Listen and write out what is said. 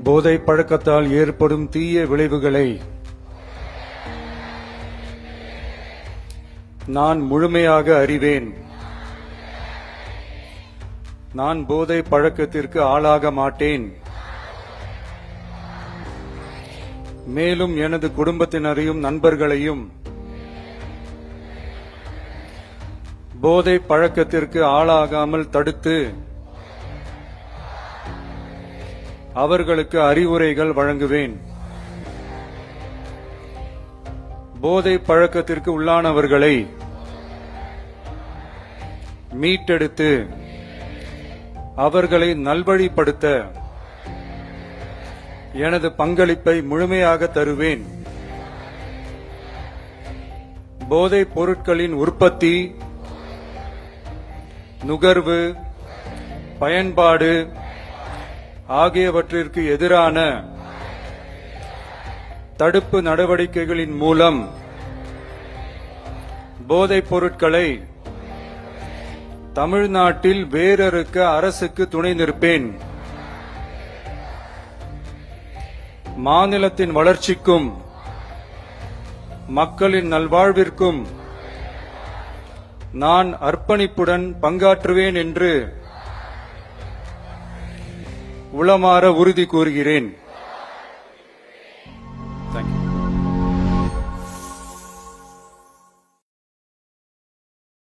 போதை பழக்கத்தால் ஏற்படும் தீய விளைவுகளை நான் முழுமையாக அறிவேன். நான் போதை பழக்கத்திற்கு ஆளாக மாட்டேன். மேலும் எனது குடும்பத்தினரையும் நண்பர்களையும் போதை பழக்கத்திற்கு ஆளாகாமல் தடுத்து அவர்களுக்கு அறிவுரைகள் வழங்குவேன். போதை பழக்கத்திற்கு உள்ளானவர்களை மீட்டெடுத்து அவர்களை நல்வழிப்படுத்த எனது பங்களிப்பை முழுமையாக தருவேன். போதைப் பொருட்களின் உற்பத்தி, நுகர்வு, பயன்பாடு ஆகியவற்றிற்கு எதிரான தடுப்பு நடவடிக்கைகளின் மூலம் போதைப் பொருட்களை தமிழ்நாட்டில் வேரறுக்க அரசுக்கு துணை நிற்பேன். மாநிலத்தின் வளர்ச்சிக்கும் மக்களின் நல்வாழ்விற்கும் நான் அர்ப்பணிப்புடன் பங்காற்றுவேன் என்று உளமாற உறுதி கூறுகிறேன்.